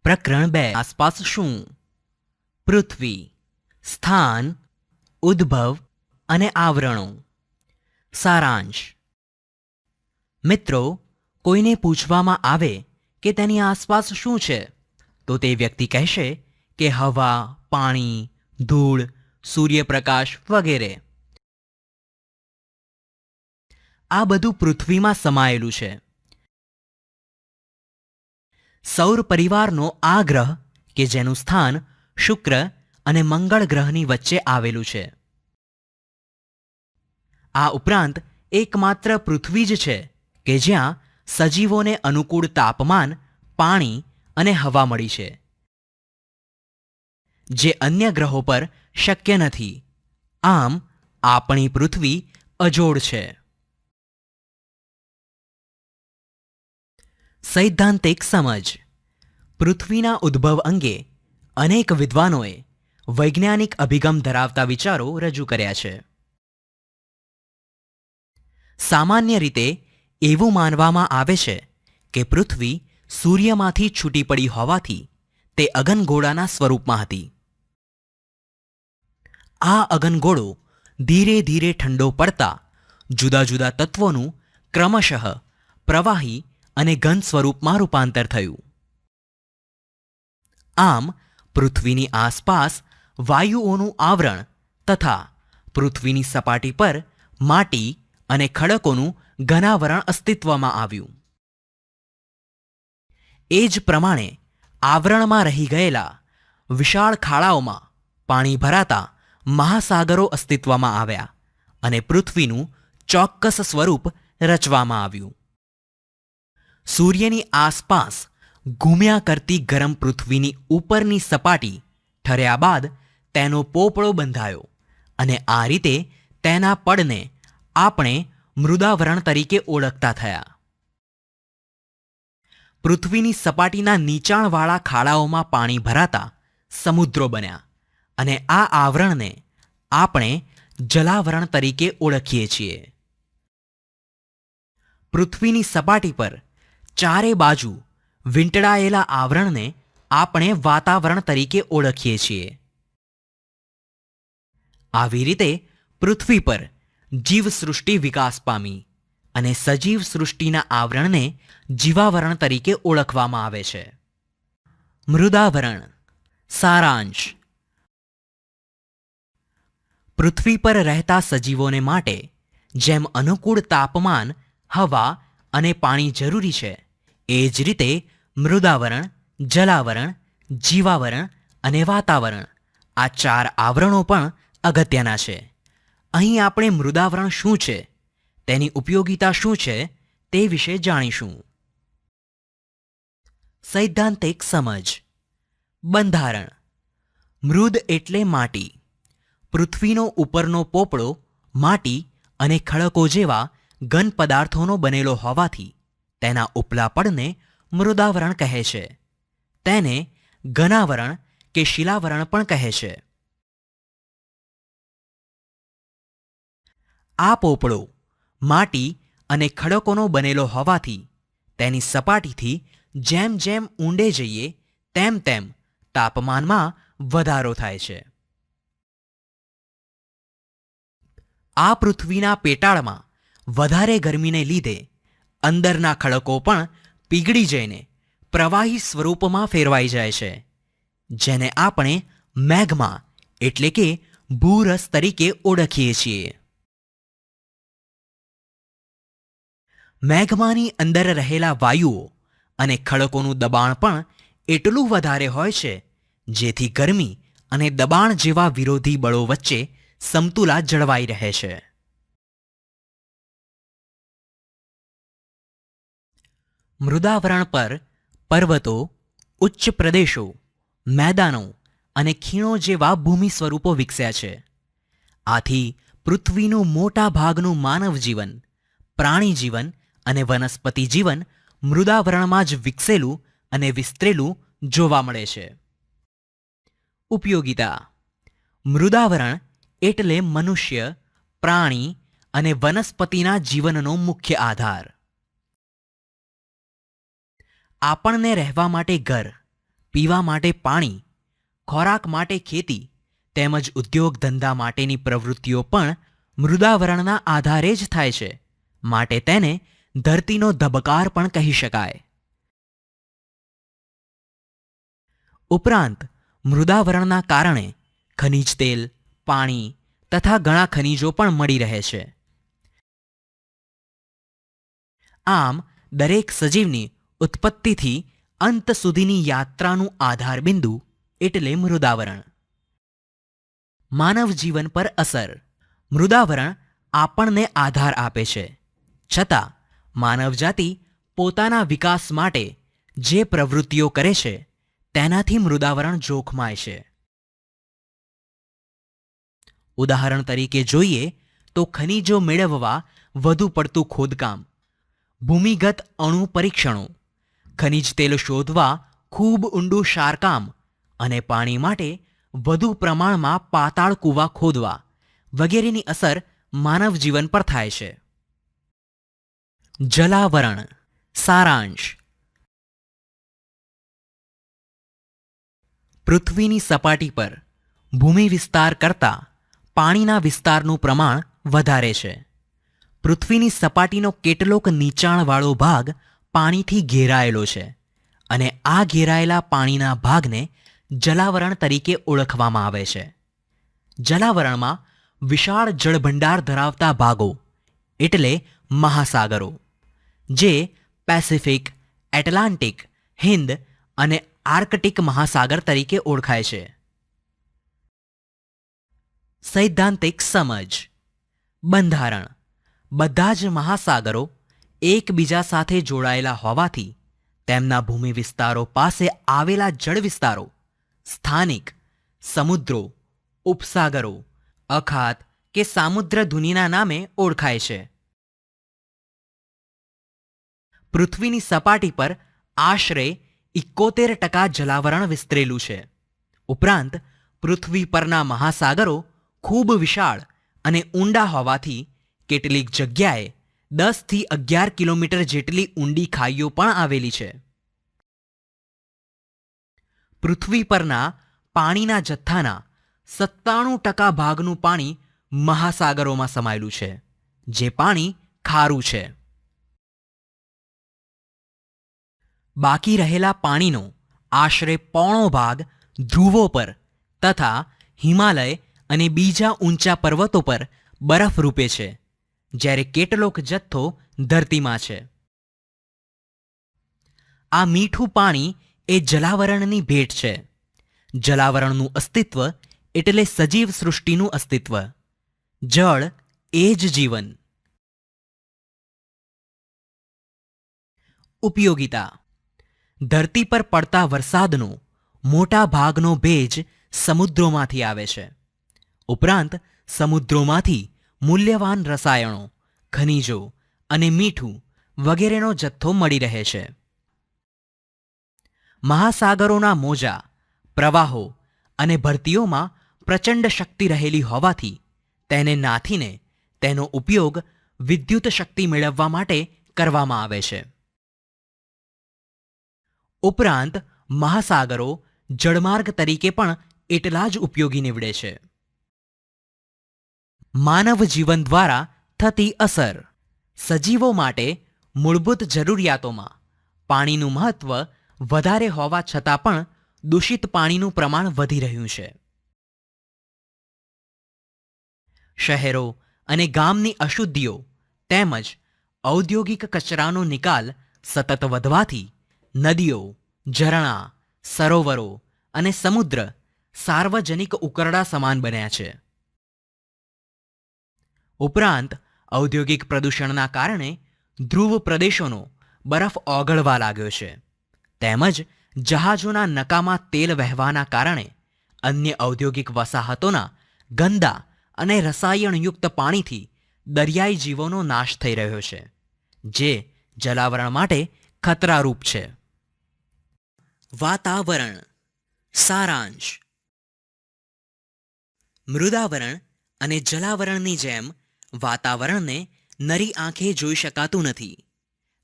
પ્રકરણ 2 આસપાસ શું? પૃથ્વી, સ્થાન, ઉદ્ભવ અને આવરણો. સારાંશ. મિત્રો, કોઈને પૂછવામાં આવે કે તેની આસપાસ શું છે તો તે વ્યક્તિ કહેશે કે હવા, પાણી, ધૂળ, સૂર્યપ્રકાશ વગેરે. આ બધું પૃથ્વીમાં સમાયેલું છે. સૌર પરિવારનો આ ગ્રહ કે જેનું સ્થાન શુક્ર અને મંગળ ગ્રહની વચ્ચે આવેલું છે. આ ઉપરાંત એકમાત્ર પૃથ્વી જ છે કે જ્યાં સજીવોને અનુકૂળ તાપમાન, પાણી અને હવા મળી છે, જે અન્ય ગ્રહો પર શક્ય નથી. આમ આપણી પૃથ્વી અજોડ છે. સૈદ્ધાંતિક સમજ. પૃથ્વીના ઉદ્ભવ અંગે અનેક વિદ્વાનોએ વૈજ્ઞાનિક અભિગમ ધરાવતા વિચારો રજૂ કર્યા છે. સામાન્ય રીતે એવું માનવામાં આવે છે કે પૃથ્વી સૂર્યમાંથી છૂટી પડી હોવાથી તે અગનગોળાના સ્વરૂપમાં હતી. આ અગનગોળો ધીરે ધીરે ઠંડો પડતા જુદા જુદા તત્વોનું ક્રમશઃ પ્રવાહી અને ઘન સ્વરૂપમાં રૂપાંતર થયું. આમ પૃથ્વીની આસપાસ વાયુઓનું આવરણ તથા પૃથ્વીની સપાટી પર માટી અને ખડકોનું ઘનાવરણ અસ્તિત્વમાં આવ્યું. એ જ પ્રમાણે આવરણમાં રહી ગયેલા વિશાળ ખાડાઓમાં પાણી ભરાતા મહાસાગરો અસ્તિત્વમાં આવ્યા અને પૃથ્વીનું ચોક્કસ સ્વરૂપ રચવામાં આવ્યું. સૂર્યની આસપાસ ઘૂમ્યા કરતી ગરમ પૃથ્વીની ઉપરની સપાટી ઠર્યા બાદ તેનો પોપડો બંધાયો અને આ રીતે તેના પડને આપણે મૃદાવરણ તરીકે ઓળખતા થયા. પૃથ્વીની સપાટીના નીચાણવાળા ખાડાઓમાં પાણી ભરાતા સમુદ્રો બન્યા અને આ આવરણને આપણે જલાવરણ તરીકે ઓળખીએ છીએ. પૃથ્વીની સપાટી પર ચારે બાજુ વીંટળાયેલા આવરણને આપણે વાતાવરણ તરીકે ઓળખીએ છીએ. આવી રીતે પૃથ્વી પર જીવસૃષ્ટિ વિકાસ પામી અને સજીવ સૃષ્ટિના આવરણને જીવાવરણ તરીકે ઓળખવામાં આવે છે. મૃદાવરણ. સારાંશ. પૃથ્વી પર રહેતા સજીવોને માટે જેમ અનુકૂળ તાપમાન, હવા અને પાણી જરૂરી છે, એ જ રીતે મૃદાવરણ, જલાવરણ, જીવાવરણ અને વાતાવરણ આ 4 આવરણો પણ અગત્યના છે. અહીં આપણે મૃદાવરણ શું છે, તેની ઉપયોગિતા શું છે તે વિશે જાણીશું. સૈદ્ધાંતિક સમજ. બંધારણ. મૃદ એટલે માટી. પૃથ્વીનો ઉપરનો પોપડો માટી અને ખડકો જેવા ઘન પદાર્થોનો બનેલો હોવાથી તેના ઉપલા પડને મૃદાવરણ કહે છે. તેને ઘનાવરણ કે શિલાવરણ પણ કહે છે. આ પોપડો માટી અને ખડકોનો બનેલો હોવાથી તેની સપાટીથી જેમ જેમ ઊંડે જઈએ તેમ તેમ તાપમાનમાં વધારો થાય છે. આ પૃથ્વીના પેટાળમાં વધારે ગરમીને લીધે અંદરના ખડકો પણ પીગળી જઈને પ્રવાહી સ્વરૂપમાં ફેરવાઈ જાય છે, જેને આપણે મેગ્મા એટલે કે ભૂરસ તરીકે ઓળખીએ છીએ. મેગ્માની અંદર રહેલા વાયુઓ અને ખડકોનું દબાણ પણ એટલું વધારે હોય છે, જેથી ગરમી અને દબાણ જેવા વિરોધી બળો વચ્ચે સમતુલા જળવાઈ રહે છે. મૃદાવરણ પર પર્વતો, ઉચ્ચ પ્રદેશો, મેદાનો અને ખીણો જેવા ભૂમિ સ્વરૂપો વિકસ્યા છે. આથી પૃથ્વીનું મોટા ભાગનું માનવ જીવન, પ્રાણી જીવન અને વનસ્પતિ જીવન મૃદાવરણમાં જ વિકસેલું અને વિસ્તરેલું જોવા મળે છે. ઉપયોગિતા. મૃદાવરણ એટલે મનુષ્ય, પ્રાણી અને વનસ્પતિના જીવનનો મુખ્ય આધાર. આપણને રહેવા માટે ઘર, પીવા માટે પાણી, ખોરાક માટે ખેતી તેમજ ઉદ્યોગ ધંધા માટેની પ્રવૃત્તિઓ પણ મૃદાવરણના આધારે જ થાય છે. માટે તેને ધરતીનો ધબકાર પણ કહી શકાય. ઉપરાંત મૃદાવરણના કારણે ખનિજ તેલ, પાણી તથા ઘણા ખનિજો પણ મળી રહે છે. આમ દરેક સજીવની ઉત્પત્તિથી અંત સુધીની યાત્રાનું આધારબિંદુ એટલે મૃદાવરણ. માનવ જીવન પર અસર. મૃદાવરણ આપણને આધાર આપે છે, છતાં માનવજાતિ પોતાના વિકાસ માટે જે પ્રવૃત્તિઓ કરે છે તેનાથી મૃદાવરણ જોખમાય છે. ઉદાહરણ તરીકે જોઈએ તો ખનિજો મેળવવા વધુ પડતું ખોદકામ, ભૂમિગત અણુ પરીક્ષણો, ખનિજ તેલ શોધવા ખૂબ ઊંડું શારકામ અને પાણી માટે વધુ પ્રમાણમાં પાતાળ કૂવા ખોદવા વગેરેની અસર માનવ જીવન પર થાય છે. જલાવરણ. સારાંશ. પૃથ્વીની સપાટી પર ભૂમિ વિસ્તાર કરતાં પાણીના વિસ્તારનું પ્રમાણ વધારે છે. પૃથ્વીની સપાટીનો કેટલોક નીચાણવાળો ભાગ પાણીથી ઘેરાયેલો છે અને આ ઘેરાયેલા પાણીના ભાગને જલાવરણ તરીકે ઓળખવામાં આવે છે. જલાવરણમાં વિશાળ જળભંડાર ધરાવતા ભાગો એટલે મહાસાગરો, જે પેસિફિક, એટલાન્ટિક, હિન્દ અને આર્કટિક મહાસાગર તરીકે ઓળખાય છે. સૈદ્ધાંતિક સમજ. બંધારણ. બધા જ મહાસાગરો એકબીજા સાથે જોડાયેલા હોવાથી તેમના ભૂમિ વિસ્તારો પાસે આવેલા જળ વિસ્તારો સ્થાનિક, સમુદ્રો, ઉપસાગરો, અખાત કે સામુદ્રધુનીના નામે ઓળખાય છે. પૃથ્વીની સપાટી પર આશરે 71% જલાવરણ વિસ્તરેલું છે. ઉપરાંત પૃથ્વી પરના મહાસાગરો ખૂબ વિશાળ અને ઊંડા હોવાથી કેટલીક જગ્યાએ 10 થી 11 કિલોમીટર જેટલી ઊંડી ખાઈઓ પણ આવેલી છે. પૃથ્વી પરના પાણીના જથ્થાના 97% ભાગનું પાણી મહાસાગરોમાં સમાયેલું છે, જે પાણી ખારું છે. બાકી રહેલા પાણીનો આશરે પોણો ભાગ ધ્રુવો પર તથા હિમાલય અને બીજા ઊંચા પર્વતો પર બરફ રૂપે છે, જ્યારે કેટલોક જથ્થો ધરતીમાં છે. આ મીઠું પાણી એ જલાવરણની ભેટ છે. જલાવરણનું અસ્તિત્વ એટલે સજીવ સૃષ્ટિનું અસ્તિત્વ. જળ એ જ જીવન. ઉપયોગિતા. ધરતી પર પડતા વરસાદનો મોટા ભાગનો ભેજ સમુદ્રોમાંથી આવે છે. ઉપરાંત સમુદ્રોમાંથી મૂલ્યવાન રસાયણો, ખનિજો અને મીઠું વગેરેનો જથ્થો મળી રહે છે. મહાસાગરોના મોજા, પ્રવાહો અને ભરતીઓમાં પ્રચંડ શક્તિ રહેલી હોવાથી તેને નાથીને તેનો ઉપયોગ વિદ્યુત શક્તિ મેળવવા માટે કરવામાં આવે છે. ઉપરાંત મહાસાગરો જળમાર્ગ તરીકે પણ એટલા જ ઉપયોગી નીવડે છે. માનવ જીવન દ્વારા થતી અસર. સજીવો માટે મૂળભૂત જરૂરિયાતોમાં પાણીનું મહત્વ વધારે હોવા છતાં પણ દૂષિત પાણીનું પ્રમાણ વધી રહ્યું છે. શહેરો અને ગામની અશુદ્ધિઓ તેમજ ઔદ્યોગિક કચરાનો નિકાલ સતત વધવાથી નદીઓ, ઝરણા, સરોવરો અને સમુદ્ર સાર્વજનિક ઉકરડા સમાન બન્યા છે. ઉપરાંત ઔદ્યોગિક પ્રદૂષણના કારણે ધ્રુવ પ્રદેશોનો બરફ ઓગળવા લાગ્યો છે, તેમજ જહાજોના નકામા તેલ વહેવાના કારણે અન્ય ઔદ્યોગિક વસાહતોના ગંદા અને રસાયણયુક્ત પાણીથી દરિયાઈ જીવોનો નાશ થઈ રહ્યો છે, જે જલાવરણ માટે ખતરારૂપ છે. વાતાવરણ. સારાંશ. મૃદાવરણ અને જલાવરણની જેમ વાતાવરણને નરી આંખે જોઈ શકાતું નથી.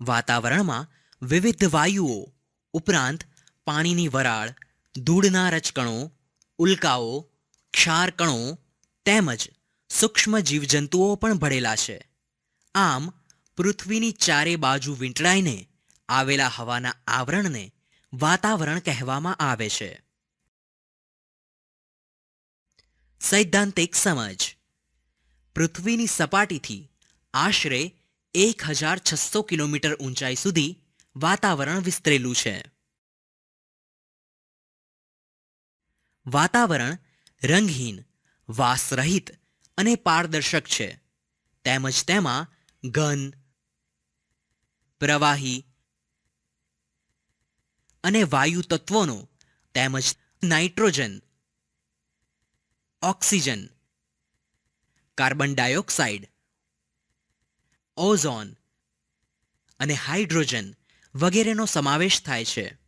વાતાવરણમાં વિવિધ વાયુઓ ઉપરાંત પાણીની વરાળ, ધૂળના રજકણો, ઉલ્કાઓ, ક્ષારકણો તેમજ સૂક્ષ્મ જીવજંતુઓ પણ ભળેલા છે. આમ પૃથ્વીની ચારે બાજુ વીંટળાઈને આવેલા હવાના આવરણને વાતાવરણ કહેવામાં આવે છે. સૈદ્ધાંતિક સમજ. પૃથ્વીની સપાટીથી આશરે 1600 કિલોમીટર ઊંચાઈ સુધી વાતાવરણ વિસ્તરેલું છે. વાતાવરણ રંગહીન, વાસરહિત અને પારદર્શક છે. તેમજ તેમાં ઘન, પ્રવાહી અને વાયુ તત્વોનો તેમજ nitrogen, oxygen, carbon dioxide, ozone અને હાઇડ્રોજન વગેરેનો સમાવેશ થાય છે.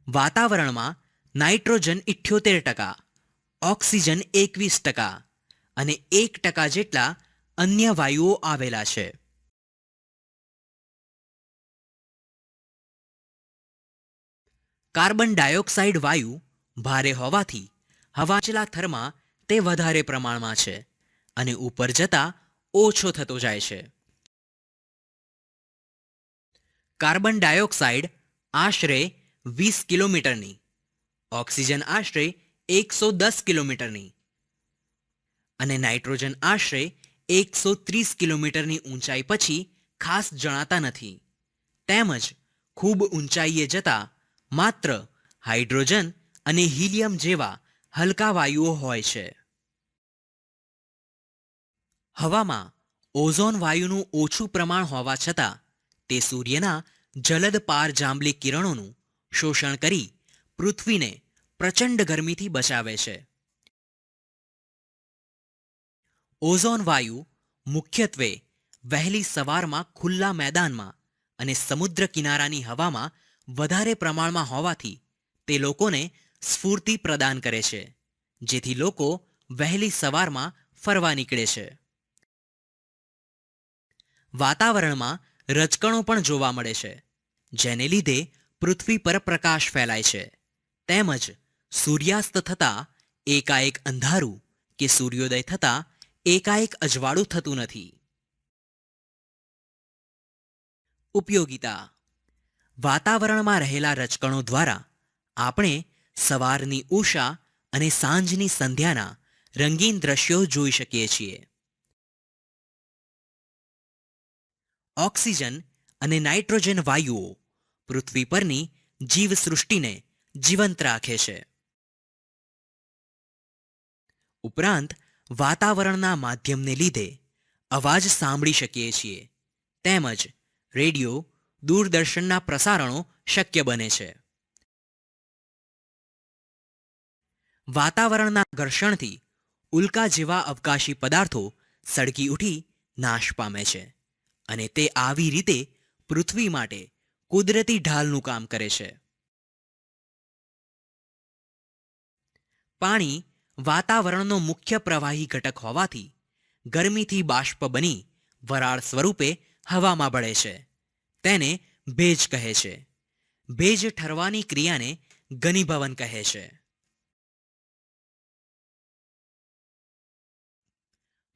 વાતાવરણમાં નાઇટ્રોજન 78%, ઓક્સિજન 21% અને 1% જેટલા અન્ય વાયુઓ આવેલા છે. કાર્બન ડાયોક્સાઇડ વાયુ ભારે હોવાથી હવાના થરમાં તે વધારે પ્રમાણમાં છે અને ઉપર જતા ઓછો થતો જાય છે. કાર્બન ડાયોક્સાઇડ આશરે 20 કિલોમીટરની, ઓક્સિજન આશરે 110 કિલોમીટરની અને નાઇટ્રોજન આશરે 130 કિલોમીટરની ઊંચાઈ પછી ખાસ જણાતા નથી. તેમજ ખૂબ ઊંચાઈએ જતા માત્ર હાઇડ્રોજન અને હિલિયમ જેવા હલકા વાયુઓ હોય છે. હવામાં ઓઝોન વાયુનું ઓછું પ્રમાણ હોવા છતાં તે સૂર્યના જલદ પારજાંબલી કિરણોનું શોષણ કરી પૃથ્વીને પ્રચંડ ગરમીથી બચાવે છે. ઓઝોન વાયુ મુખ્યત્વે વહેલી સવારમાં ખુલ્લા મેદાનમાં અને સમુદ્ર કિનારાની હવામાં વધારે પ્રમાણમાં હોવાથી તે લોકોને સ્ફૂર્તિ પ્રદાન કરે છે, જેથી લોકો વહેલી સવારમાં ફરવા નીકળે છે. વાતાવરણમાં રજકણો પણ જોવા મળે છે, જેને લીધે પૃથ્વી પર પ્રકાશ ફેલાય છે. તેમજ સૂર્યાસ્ત થતાં એકાએક અંધારું કે સૂર્યોદય થતાં એકાએક અજવાળું થતું નથી. ઉપયોગિતા. વાતાવરણમાં રહેલા રજકણો દ્વારા આપણે સવારની ઉષા અને સાંજની સંધ્યાના રંગીન દ્રશ્યો જોઈ શકીએ છીએ. ઓક્સિજન અને નાઇટ્રોજન વાયુઓ પૃથ્વી પરની જીવસૃષ્ટિને જીવંત રાખે છે. ઉપરાંત વાતાવરણના માધ્યમને લીધે અવાજ સાંભળી શકીએ છીએ. તેમજ રેડિયો, દૂરદર્શનના પ્રસારણો શક્ય બને છે. વાતાવરણના ઘર્ષણથી ઉલ્કા જેવા અવકાશી પદાર્થો સળગી ઉઠી નાશ પામે છે અને તે આવી રીતે પૃથ્વી માટે કુદરતી ઢાલનું કામ કરે છે. પાણી વાતાવરણનો મુખ્ય પ્રવાહી ઘટક હોવાથી ગરમીથી બાષ્પ બની વરાળ સ્વરૂપે હવામાં ભળે છે. તેને ભેજ કહે છે. ભેજ ઠરવાની ક્રિયાને ઘનીભવન કહે છે.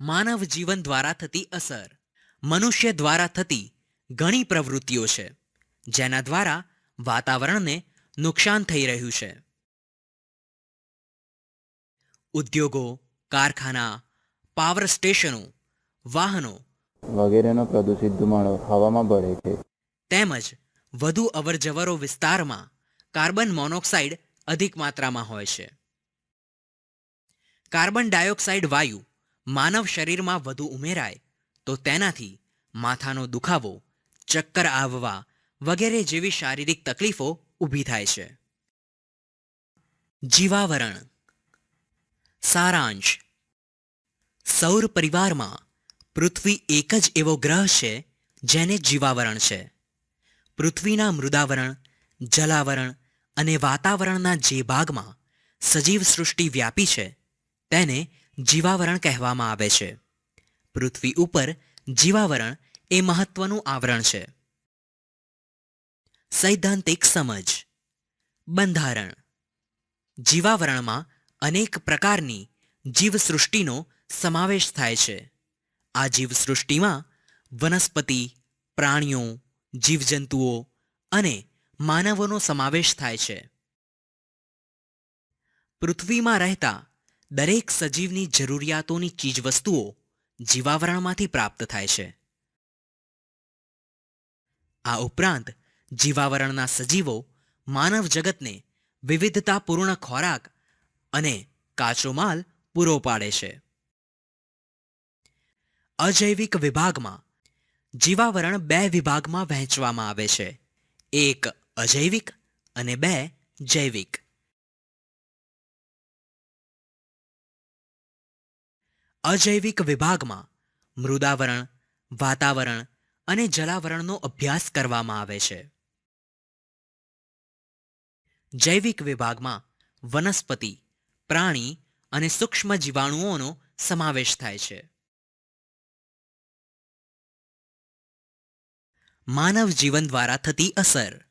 માનવ જીવન દ્વારા થતી અસર. મનુષ્ય દ્વારા થતી ઘણી પ્રવૃત્તિઓ છે, જેના દ્વારા વાતાવરણને નુકસાન થઈ રહ્યું છે. ઉદ્યોગો, કારખાના, પાવર સ્ટેશનો, વાહનો વગેરેનો પ્રદૂષિત ધુમાડો હવામાં ભળે છે. તેમજ વધુ અવરજવરો વિસ્તારમાં કાર્બન મોનોક્સાઇડ અધિક માત્રામાં હોય છે. કાર્બન ડાયોક્સાઇડ વાયુ માનવ શરીરમાં વધુ ઉમેરાય તો તેનાથી માથાનો દુખાવો, ચક્કર આવવા વગેરે જેવી શારીરિક તકલીફો ઊભી થાય છે. જીવાવરણ. સારાંશ. સૌર પરિવારમાં પૃથ્વી એક જ એવો ગ્રહ છે જેને જીવાવરણ છે. પૃથ્વીના મૃદાવરણ, જલાવરણ અને વાતાવરણના જે ભાગમાં સજીવ સૃષ્ટિ વ્યાપી છે તેને જીવાવરણ કહેવામાં આવે છે. પૃથ્વી ઉપર જીવાવરણ એ મહત્વનું આવરણ છે. સૈદ્ધાંતિક સમજ. બંધારણ. જીવાવરણમાં અનેક પ્રકારની જીવસૃષ્ટિનો સમાવેશ થાય છે. આ જીવસૃષ્ટિમાં વનસ્પતિ, પ્રાણીઓ, જીવજંતુઓ અને માનવોનો સમાવેશ થાય છે. પૃથ્વીમાં રહેતા દરેક સજીવની જરૂરિયાતોની ચીજવસ્તુઓ જીવાવરણમાંથી પ્રાપ્ત થાય છે. આ ઉપરાંત જીવાવરણના સજીવો માનવ જગતને વિવિધતાપૂર્ણ ખોરાક અને કાચો માલ પૂરો પાડે છે. અજૈવિક વિભાગમાં જીવાવરણ 2 વિભાગમાં વહેંચવામાં આવે છે. 1 અજૈવિક અને 2 જૈવિક. અજૈવિક વિભાગમાં મૃદાવરણ, વાતાવરણ અને જલાવરણનો અભ્યાસ કરવામાં આવે છે. જૈવિક વિભાગમાં વનસ્પતિ, પ્રાણી અને સૂક્ષ્મ જીવાણુઓનો સમાવેશ થાય છે. માનવ જીવન દ્વારા થતી અસર.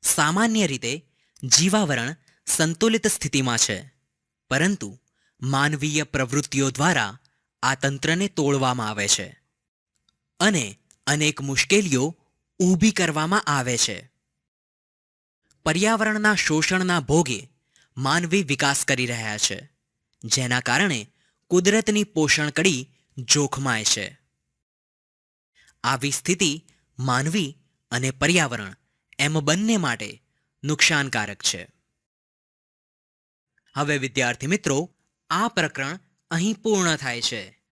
સામાન્ય રીતે જીવાવરણ સંતુલિત સ્થિતિમાં છે, પરંતુ માનવીય પ્રવૃત્તિઓ દ્વારા આ તંત્રને તોડવામાં આવે છે અને અનેક મુશ્કેલીઓ ઊભી કરવામાં આવે છે. પર્યાવરણના શોષણના ભોગે માનવી વિકાસ કરી રહ્યા છે, જેના કારણે કુદરતની પોષણ કડી જોખમાય છે. આવી સ્થિતિ માનવી અને પર્યાવરણ એમ બંને માટે નુકસાનકારક છે. હવે વિદ્યાર્થી મિત્રો, આ પ્રકરણ અહીં પૂર્ણ થાય છે.